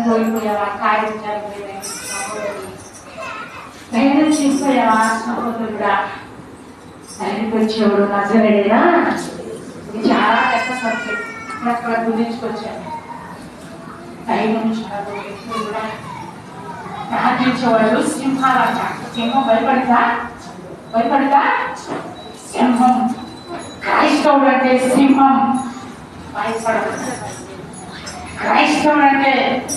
కోల్పోయావా, కార్యం ధైర్యం చేసిపోయావా సహోదరుడా? ధైర్యం వచ్చేవాడు నజరేడేనా? ఇది చాలా పెద్ద సబ్జెక్ట్. అక్కడ గురించుకొచ్చాను. ధైర్యం కూడా ప్రార్థించేవాళ్ళు సింహాలంట. సింహం భయపడతా? సింహం. క్రైస్తవుడు అంటే సింహం భయపడదు. క్రైస్తవుడు అంటే